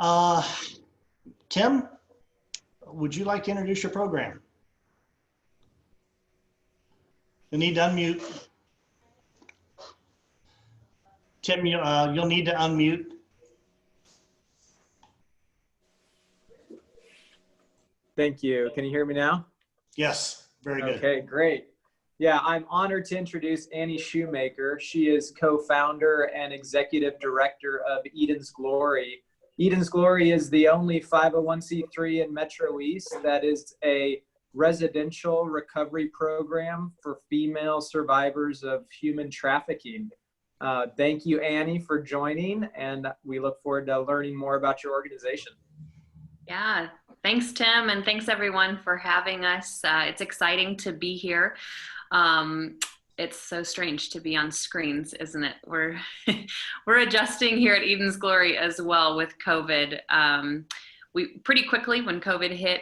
Uh, Tim, would you like to introduce your program? You need to unmute. Tim, you'll need to unmute. Thank you. Can you hear me now? Yes, very good. Okay, great. Yeah, I'm honored to introduce Annie Schomaker. She is co-founder and executive director of Eden's Glory. Eden's Glory is the only 501c3 in Metro East that is a residential recovery program for female survivors of human trafficking. Thank you, Annie, for joining, and we look forward to learning more about your organization. Yeah, thanks, Tim, and thanks everyone for having us. It's exciting to be here. It's so strange to be on screens, isn't it? We're adjusting here at Eden's Glory as well with COVID. We pretty quickly, when COVID hit,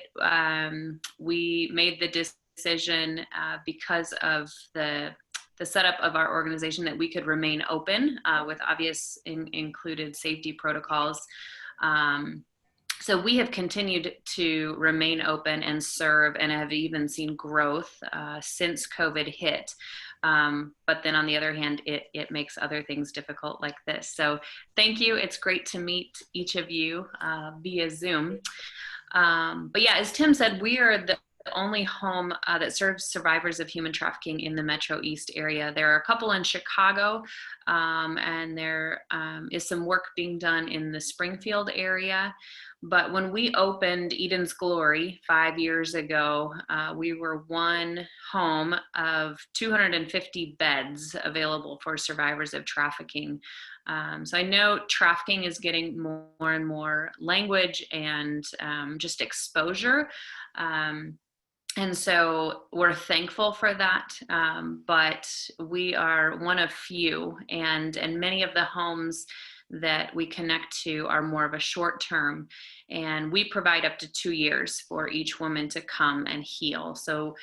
we made the decision because of the setup of our organization that we could remain open with obvious included safety protocols. So we have continued to remain open and serve, and have even seen growth since COVID hit. But then on the other hand, it makes other things difficult like this. So thank you. It's great to meet each of you via Zoom. But yeah, as Tim said, we are the only home that serves survivors of human trafficking in the Metro East area. There are a couple in Chicago, and there is some work being done in the Springfield area. But when we opened Eden's Glory 5 years ago, we were one home of 250 beds available for survivors of trafficking. So I know trafficking is getting more and more language and just exposure. And so we're thankful for that, but we are one of few, and many of the homes that we connect to are more of a short term, and we provide up to 2 years for each woman to come and heal. So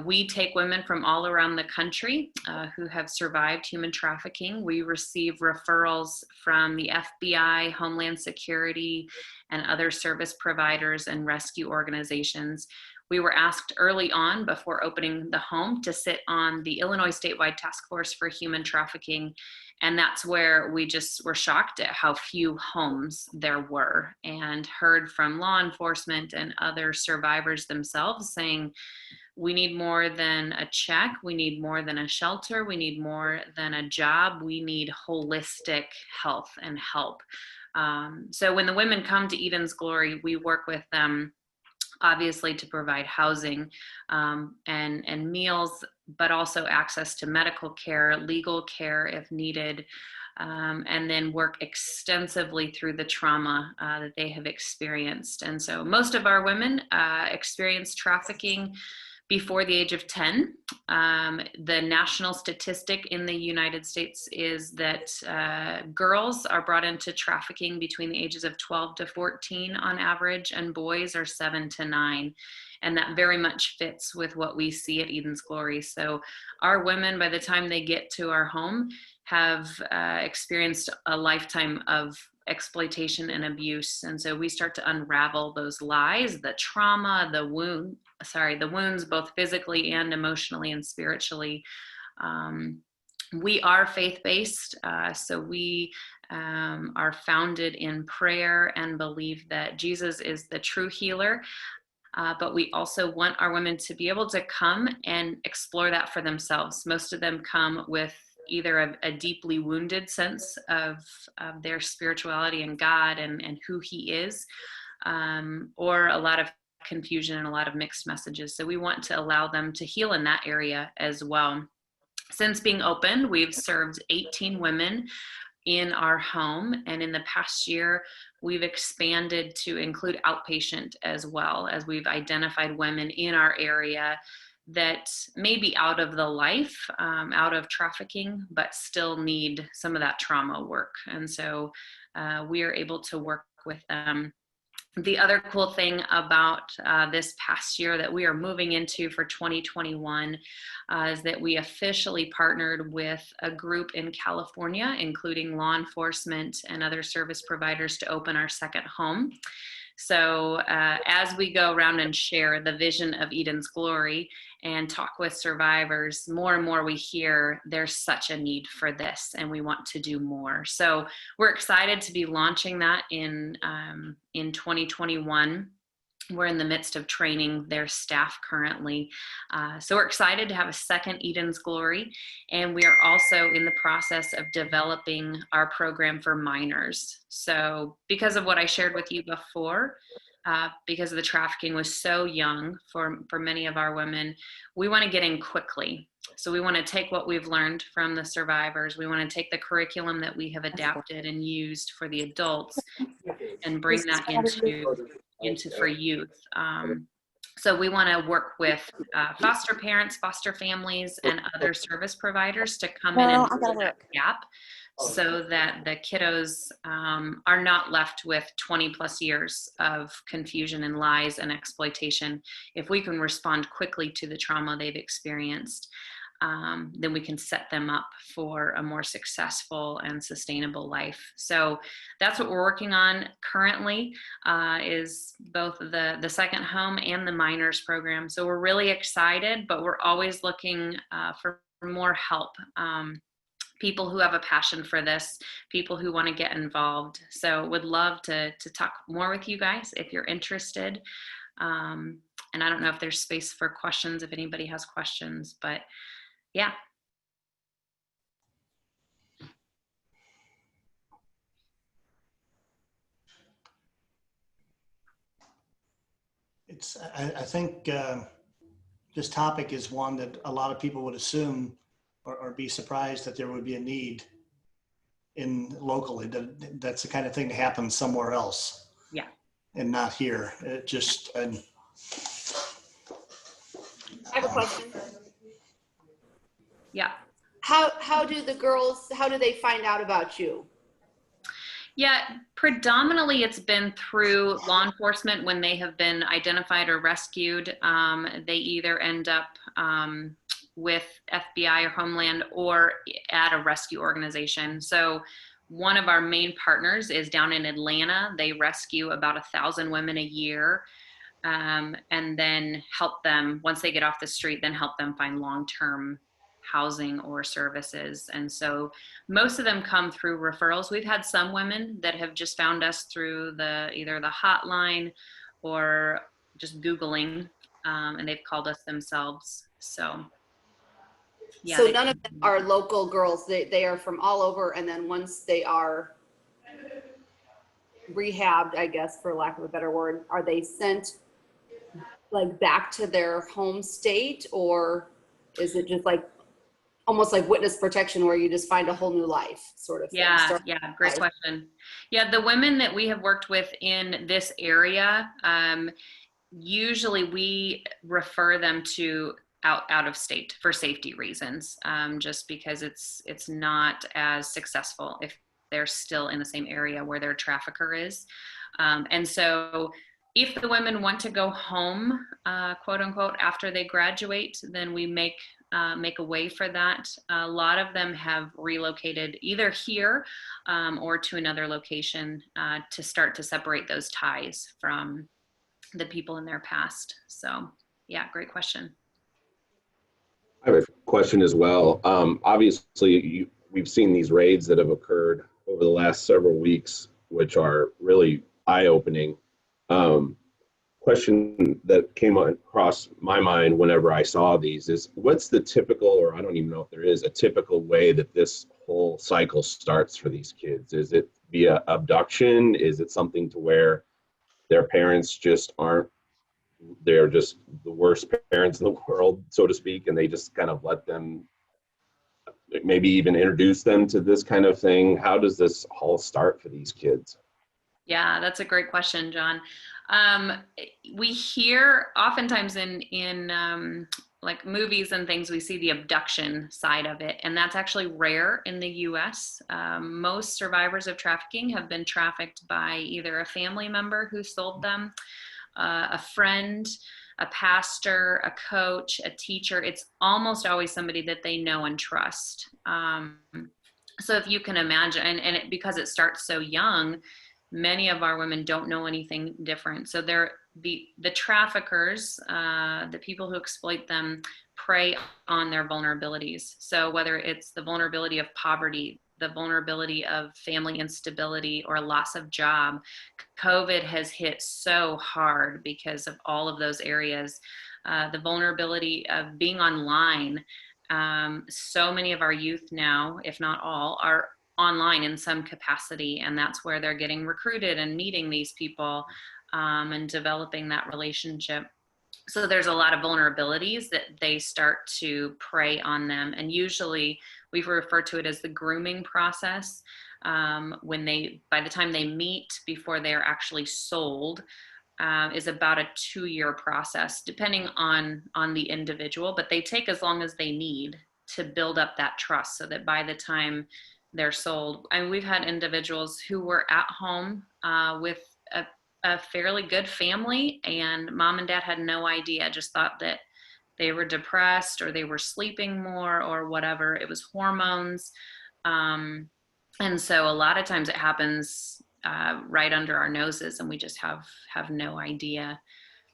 we take women from all around the country who have survived human trafficking. We receive referrals from the FBI, Homeland Security, and other service providers and rescue organizations. We were asked early on, before opening the home, to sit on the Illinois Statewide Task Force for Human Trafficking. And that's where we just were shocked at how few homes there were, and heard from law enforcement and other survivors themselves saying, we need more than a check, we need more than a shelter, we need more than a job, we need holistic health and help. So when the women come to Eden's Glory, we work with them obviously to provide housing and meals, but also access to medical care, legal care if needed, and then work extensively through the trauma that they have experienced. And so most of our women experience trafficking before the age of 10. The national statistic in the United States is that girls are brought into trafficking between the ages of 12 to 14 on average, and boys are 7 to 9. And that very much fits with what we see at Eden's Glory. So our women, by the time they get to our home, have experienced a lifetime of exploitation and abuse. And so we start to unravel those lies, the trauma, the wounds, both physically and emotionally and spiritually. We are faith-based, so we are founded in prayer and believe that Jesus is the true healer. But we also want our women to be able to come and explore that for themselves. Most of them come with either a deeply wounded sense of their spirituality and God and who He is, or a lot of confusion and a lot of mixed messages. So we want to allow them to heal in that area as well. Since being open, we've served 18 women in our home, and in the past year, we've expanded to include outpatient as well, as we've identified women in our area that may be out of the life, out of trafficking, but still need some of that trauma work. And so we are able to work with them The other cool thing about this past year that we are moving into for 2021 is that we officially partnered with a group in California, including law enforcement and other service providers, to open our second home. So as we go around and share the vision of Eden's Glory and talk with survivors, more and more we hear there's such a need for this and we want to do more. So we're excited to be launching that in 2021. We're in the midst of training their staff currently. So we're excited to have a second Eden's Glory. And we are also in the process of developing our program for minors. So because of what I shared with you before, because the trafficking was so young for many of our women, we want to get in quickly. So we want to take what we've learned from the survivors. We want to take the curriculum that we have adapted and used for the adults and bring that into for youth. So we want to work with foster parents, foster families, and other service providers to come in and fill that gap so that the kiddos are not left with 20 plus years of confusion and lies and exploitation. If we can respond quickly to the trauma they've experienced, then we can set them up for a more successful and sustainable life. So that's what we're working on currently, is both the second home and the minors program. So we're really excited, but we're always looking for more help. People who have a passion for this, people who want to get involved. So would love to talk more with you guys if you're interested. And I don't know if there's space for questions, if anybody has questions, but yeah. I think this topic is one that a lot of people would assume or be surprised that there would be a need in locally. That's the kind of thing that happens somewhere else. Yeah. And not here. It just. I have a question. Yeah. How do the girls, how do they find out about you? Yeah, predominantly it's been through law enforcement when they have been identified or rescued. They either end up with FBI or Homeland or at a rescue organization. So one of our main partners is down in Atlanta. They rescue about 1,000 women a year, and then help them, once they get off the street, then help them find long-term housing or services. And so most of them come through referrals. We've had some women that have just found us through either the hotline or just Googling, and they've called us themselves. So yeah. So none of them are local girls. They are from all over. And then once they are rehabbed, I guess, for lack of a better word, are they sent like back to their home state, or is it just like almost like witness protection where you just find a whole new life sort of thing? Yeah, great question. Yeah, the women that we have worked with in this area, usually we refer them to out of state for safety reasons, just because it's not as successful if they're still in the same area where their trafficker is. And so if the women want to go home, quote unquote, after they graduate, then we make a way for that. A lot of them have relocated either here or to another location to start to separate those ties from the people in their past. So yeah, great question. I have a question as well. Obviously, we've seen these raids that have occurred over the last several weeks, which are really eye-opening. Question that came across my mind whenever I saw these is, what's the typical, or I don't even know if there is a typical way that this whole cycle starts for these kids? Is it via abduction? Is it something to where their parents just aren't, they're just the worst parents in the world, so to speak, and they just kind of let them, maybe even introduce them to this kind of thing? How does this all start for these kids? Yeah, that's a great question, John. We hear oftentimes in like movies and things, we see the abduction side of it, and that's actually rare in the US. Most survivors of trafficking have been trafficked by either a family member who sold them, a friend, a pastor, a coach, a teacher. It's almost always somebody that they know and trust. So if you can imagine, because it starts so young, many of our women don't know anything different. So they're the traffickers, the people who exploit them, prey on their vulnerabilities. So whether it's the vulnerability of poverty, the vulnerability of family instability, or loss of job, COVID has hit so hard because of all of those areas. The vulnerability of being online. So many of our youth now, if not all, are online in some capacity, and that's where they're getting recruited and meeting these people and developing that relationship. So there's a lot of vulnerabilities that they start to prey on them, and usually we refer to it as the grooming process. When by the time they meet before they are actually sold, is about a 2-year process, depending on the individual, but they take as long as they need to build up that trust, so that by the time they're sold, and we've had individuals who were at home with a fairly good family, and mom and dad had no idea, just thought that they were depressed or they were sleeping more or whatever. It was hormones. And so a lot of times it happens right under our noses, and we just have no idea.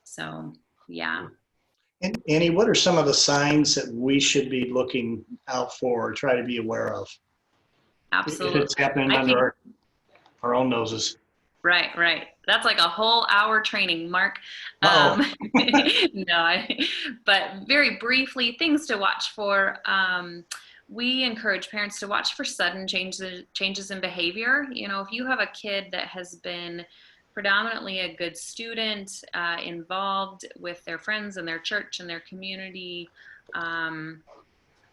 So, yeah. And Annie, what are some of the signs that we should be looking out for or try to be aware of? Absolutely. If it's happening under our own noses. Right. That's like a whole hour training, Mark. No, But very briefly, things to watch for. We encourage parents to watch for sudden changes in behavior. You know, if you have a kid that has been predominantly a good student, involved with their friends and their church and their community,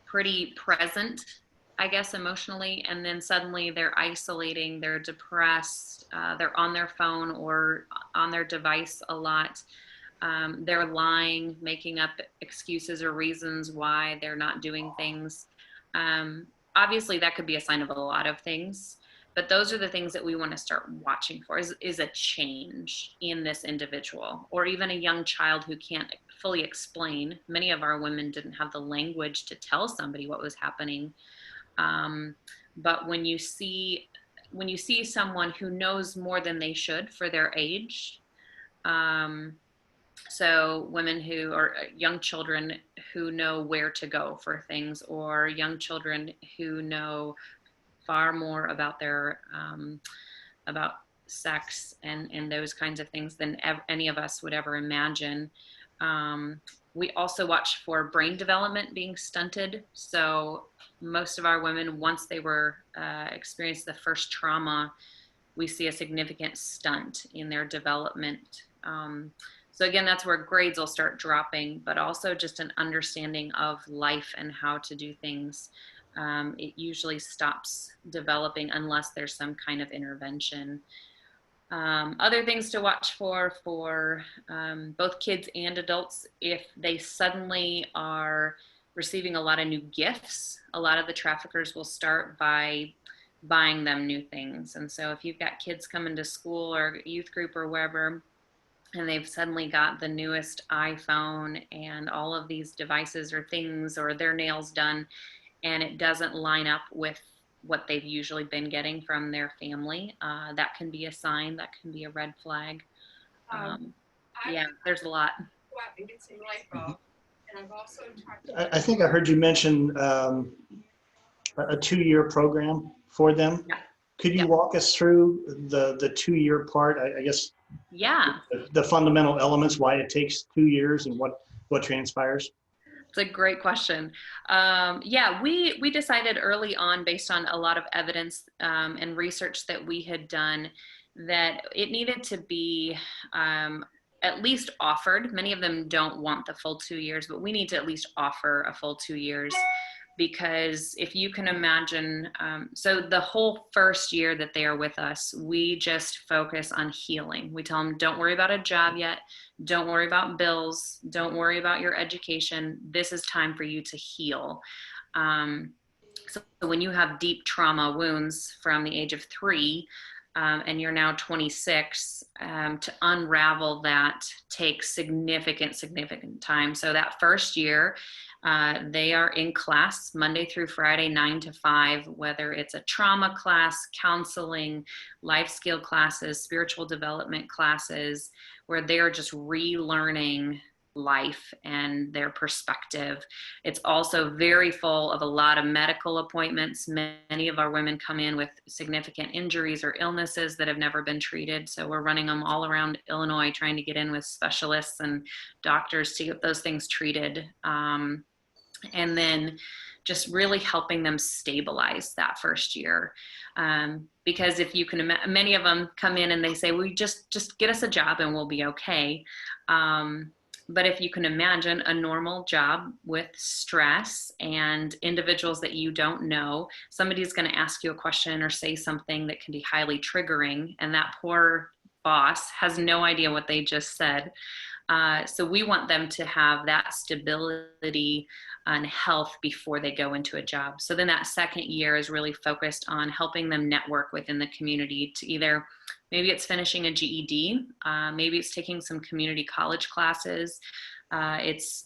pretty present, I guess, emotionally, and then suddenly they're isolating, they're depressed, they're on their phone or on their device a lot. They're lying, making up excuses or reasons why they're not doing things. Obviously, that could be a sign of a lot of things, but those are the things that we want to start watching for, is a change in this individual, or even a young child who can't fully explain. Many of our women didn't have the language to tell somebody what was happening. But when you see someone who knows more than they should for their age, so women who are young children who know where to go for things, or young children who know far more about their about sex and those kinds of things than any of us would ever imagine. We also watch for brain development being stunted. So most of our women, once they were experienced the first trauma, we see a significant stunt in their development. So again, that's where grades will start dropping, but also just an understanding of life and how to do things. It usually stops developing unless there's some kind of intervention. Other things to watch for both kids and adults, if they suddenly are receiving a lot of new gifts, a lot of the traffickers will start by buying them new things. And so if you've got kids coming to school or youth group or wherever, and they've suddenly got the newest iPhone and all of these devices or things, or their nails done, and it doesn't line up with what they've usually been getting from their family, that can be a sign, that can be a red flag. Yeah, there's a lot. I think I heard you mention a 2-year program for them. Yeah. Could you walk us through the 2-year part? I guess. Yeah. The fundamental elements, why it takes 2 years and what transpires. It's a great question. Yeah, we decided early on, based on a lot of evidence and research that we had done, that it needed to be at least offered. Many of them don't want the full 2 years, but we need to at least offer a full 2 years. because if you can imagine, so the whole first year that they are with us, we just focus on healing. We tell them, don't worry about a job yet. Don't worry about bills. Don't worry about your education. This is time for you to heal. So when you have deep trauma wounds from the age of 3, and you're now 26, to unravel that takes significant time. So that first year, they are in class Monday through Friday, 9 to 5, whether it's a trauma class, counseling, life skill classes, spiritual development classes, where they're just relearning life and their perspective. It's also very full of a lot of medical appointments. Many of our women come in with significant injuries or illnesses that have never been treated. So we're running them all around Illinois, trying to get in with specialists and doctors to get those things treated. And then just really helping them stabilize that first year. Because if you can, many of them come in and they say, well, just get us a job and we'll be okay. But if you can imagine a normal job with stress and individuals that you don't know, somebody's going to ask you a question or say something that can be highly triggering, and that poor boss has no idea what they just said. So we want them to have that stability and health before they go into a job. So then that second year is really focused on helping them network within the community to either, maybe it's finishing a GED, maybe it's taking some community college classes.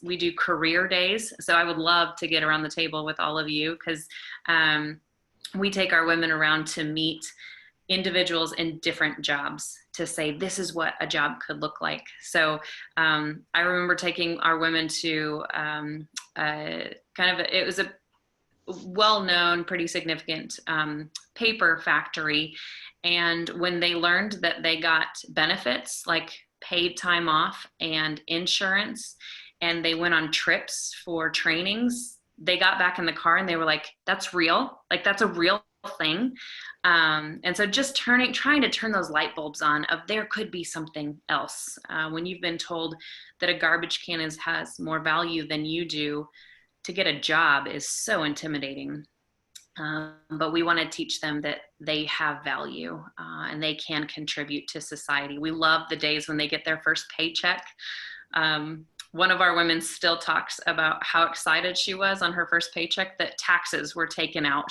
We do career days. So I would love to get around the table with all of you, because we take our women around to meet individuals in different jobs to say, this is what a job could look like. So I remember taking our women to it was a well-known, pretty significant paper factory. And when they learned that they got benefits like paid time off and insurance, and they went on trips for trainings, they got back in the car and they were like, that's real. Like, that's a real thing. And so just trying to turn those light bulbs on of there could be something else. When you've been told that a garbage can has more value than you do, to get a job is so intimidating. But we want to teach them that they have value and they can contribute to society. We love the days when they get their first paycheck. One of our women still talks about how excited she was on her first paycheck that taxes were taken out,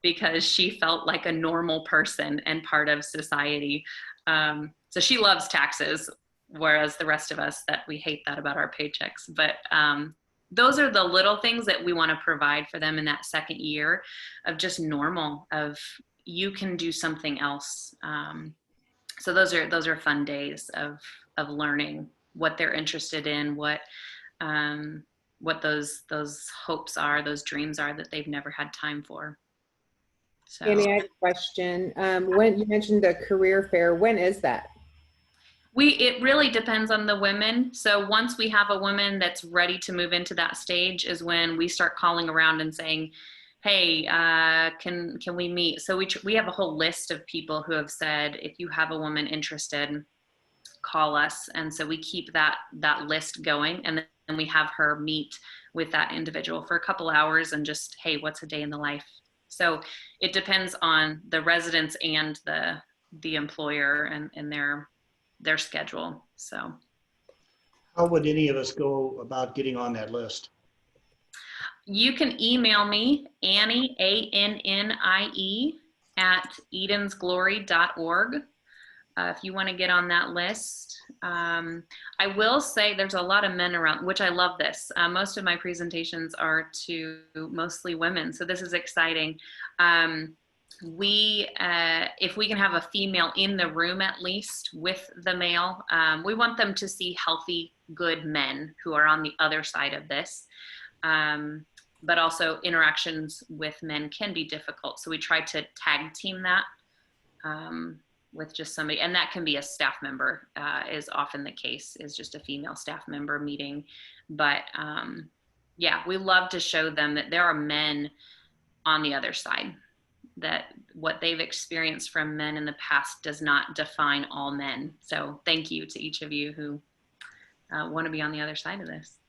because she felt like a normal person and part of society. So she loves taxes, whereas the rest of us, that we hate that about our paychecks. But those are the little things that we want to provide for them in that second year of just normal, of you can do something else. So those are fun days of learning what they're interested in, what those hopes are, those dreams are that they've never had time for. So. Annie, I have a question. When you mentioned the career fair, when is that? It really depends on the women. So once we have a woman that's ready to move into that stage is when we start calling around and saying, hey, can we meet? So we have a whole list of people who have said, if you have a woman interested, call us. And so we keep that list going, and then we have her meet with that individual for a couple hours and just, hey, what's a day in the life? So it depends on the residents and the employer and their schedule. So how would any of us go about getting on that list? You can email me, Annie, ANNIE, at edensglory.org. If you want to get on that list. I will say there's a lot of men around, which I love this. Most of my presentations are to mostly women, so this is exciting. If we can have a female in the room at least with the male, we want them to see healthy, good men who are on the other side of this. But also interactions with men can be difficult. So we try to tag team that with just somebody, and that can be a staff member, is often the case, is just a female staff member meeting. But yeah, we love to show them that there are men on the other side, that what they've experienced from men in the past does not define all men. So thank you to each of you who want to be on the other side of this.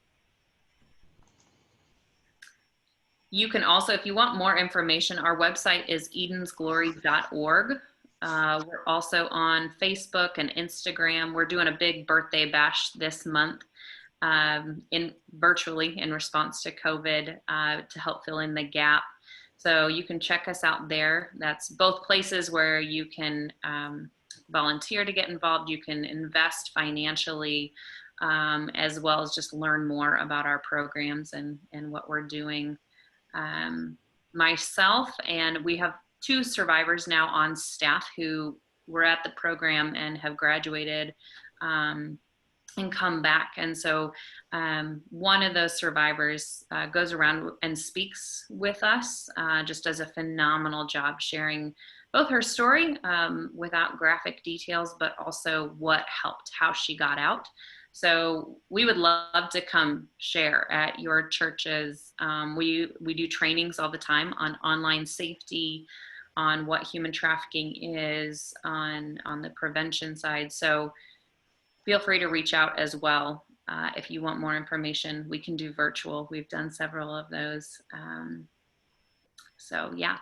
You can also, if you want more information, our website is edensglory.org. We're also on Facebook and Instagram. We're doing a big birthday bash this month virtually in response to COVID to help fill in the gap. So you can check us out there. That's both places where you can volunteer to get involved. You can invest financially, as well as just learn more about our programs and what we're doing. Myself, and we have 2 survivors now on staff who were at the program and have graduated and come back. And so one of those survivors goes around and speaks with us, just does a phenomenal job sharing both her story without graphic details, but also what helped, how she got out. So we would love to come share at your churches. We do trainings all the time on online safety, on what human trafficking is, on the prevention side. So feel free to reach out as well if you want more information. We can do virtual. We've done several of those. So yeah.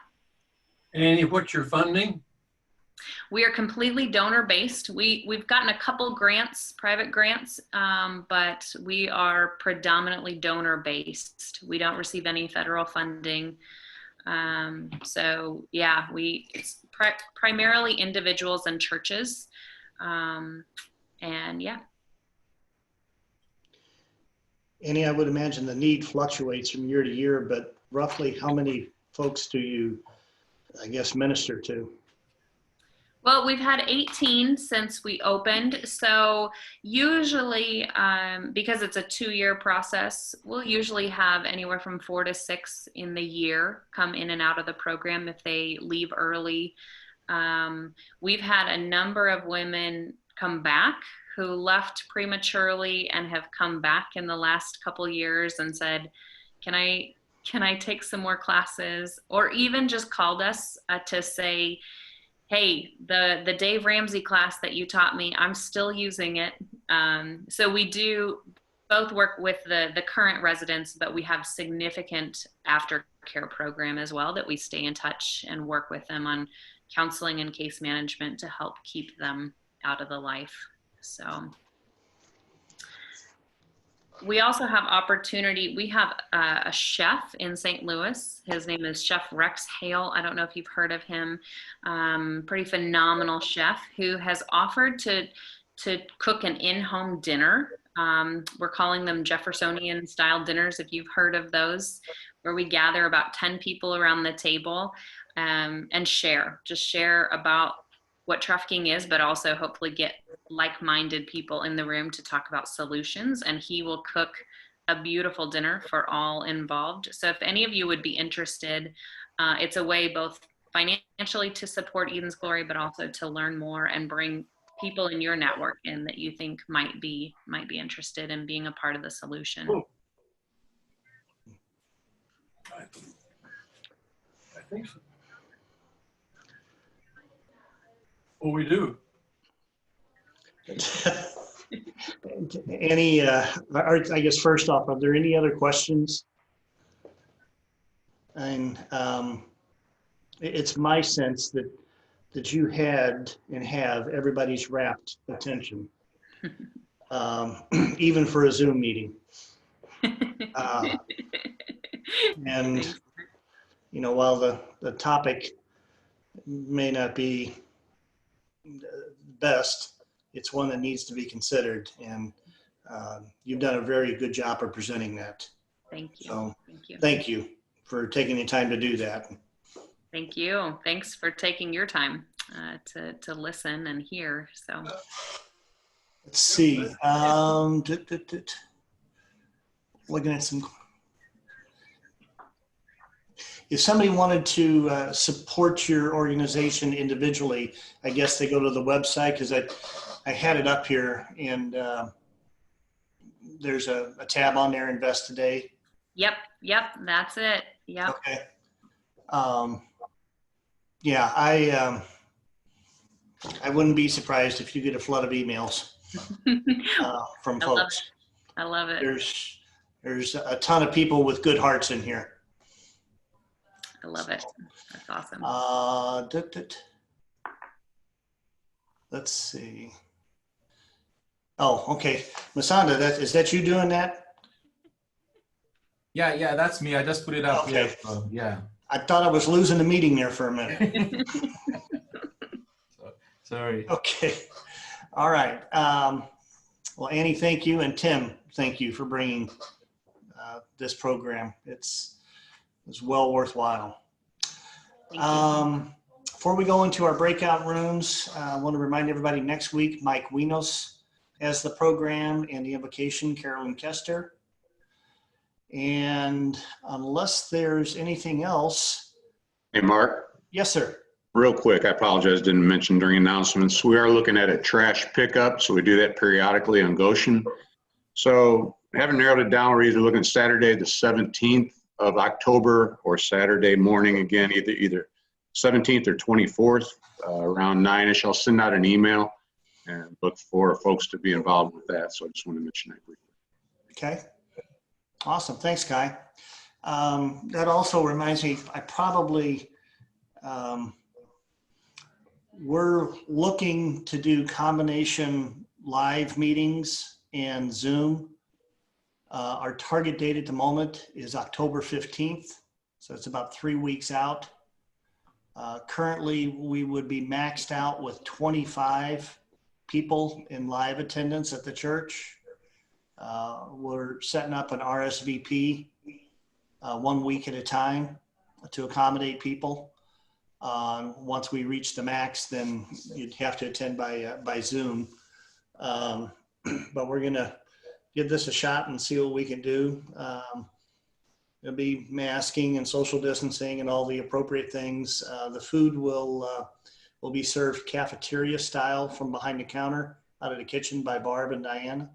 Annie, what's your funding? We are completely donor-based. We've gotten a couple grants, private grants, but we are predominantly donor-based. We don't receive any federal funding. So yeah, it's primarily individuals and churches. And yeah. Annie, I would imagine the need fluctuates from year to year, but roughly how many folks do you, I guess, minister to? Well, we've had 18 since we opened. So usually, because it's a 2-year process, we'll usually have anywhere from 4 to 6 in the year come in and out of the program if they leave early. We've had a number of women come back who left prematurely and have come back in the last couple years and said, can I take some more classes? Or even just called us to say, hey, the Dave Ramsey class that you taught me, I'm still using it. So we do both work with the current residents, but we have significant aftercare program as well that we stay in touch and work with them on counseling and case management to help keep them out of the life. So we also have opportunity. We have a chef in St. Louis. His name is Chef Rex Hale. I don't know if you've heard of him. Pretty phenomenal chef who has offered to cook an in-home dinner. We're calling them Jeffersonian style dinners, if you've heard of those, where we gather about 10 people around the table and just share about what trafficking is, but also hopefully get like-minded people in the room to talk about solutions. And he will cook a beautiful dinner for all involved. So if any of you would be interested, it's a way both financially to support Eden's Glory, but also to learn more and bring people in your network in that you think might be interested in being a part of the solution. Cool. I think so. Well, we do. Annie, I guess first off, are there any other questions? And it's my sense that you had and have everybody's rapt attention, even for a Zoom meeting. And you know, while the topic may not be best, it's one that needs to be considered, and you've done a very good job of presenting that. Thank you. So Thank you. thank you for taking the time to do that. Thank you. Thanks for taking your time to listen and hear. So Let's see. Looking at some. If somebody wanted to support your organization individually, I guess they go to the website, because I had it up here, and there's a tab on there, Invest Today. Yep, that's it. Yep. Okay. Yeah, I wouldn't be surprised if you get a flood of emails from folks. I love it. There's a ton of people with good hearts in here. I love it. That's awesome. Let's see. Oh, okay. Masanda, is that you doing that? Yeah, that's me. I just put it up Okay. here. So, yeah. I thought I was losing the meeting there for a minute. Sorry. Okay. All right. Well, Annie, thank you. And Tim, thank you for bringing this program. It's well worthwhile. Thank you. Before we go into our breakout rooms, I want to remind everybody next week, Mike Winos has the program and the invocation, Carolyn Kester. And unless there's anything else. Hey, Mark. Yes, sir. Real quick, I apologize, didn't mention during announcements. We are looking at a trash pickup, so we do that periodically on Goshen. So haven't narrowed it down. We're either looking at Saturday, the 17th of October, or Saturday morning again, either 17th or 24th, around 9ish. I'll send out an email and look for folks to be involved with that. So I just want to mention that briefly. Okay. Awesome. Thanks, Kai. That also reminds me, I probably, we're looking to do combination live meetings and Zoom. Our target date at the moment is October 15th. So it's about 3 weeks out. Currently, we would be maxed out with 25 people in live attendance at the church. We're setting up an RSVP 1 week at a time to accommodate people. Once we reach the max, then you'd have to attend by Zoom. But we're gonna give this a shot and see what we can do. There'll be masking and social distancing and all the appropriate things. The food will be served cafeteria style from behind the counter out of the kitchen by Barb and Diana.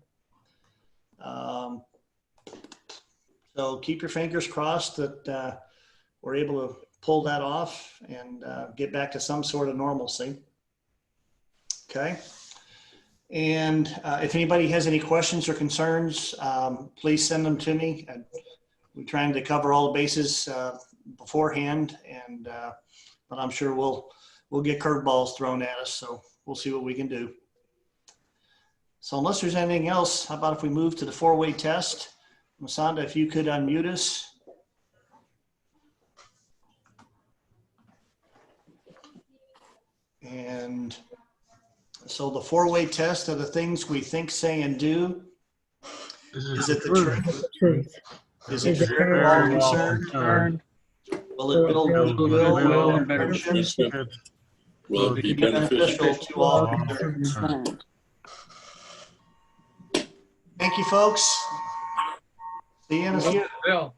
So keep your fingers crossed that we're able to pull that off and get back to some sort of normalcy. Okay. And if anybody has any questions or concerns, please send them to me. We're trying to cover all the bases beforehand, and but I'm sure we'll get curveballs thrown at us. So we'll see what we can do. So unless there's anything else, how about if we move to the four-way test? Masanda, if you could unmute us. And so the four-way test are the things we think, say, and do. Is it the truth? Is it fair to all concerned? Will it build goodwill and friendships? Will it be beneficial to all concerned? Thank you, folks. See you in a few. Bill.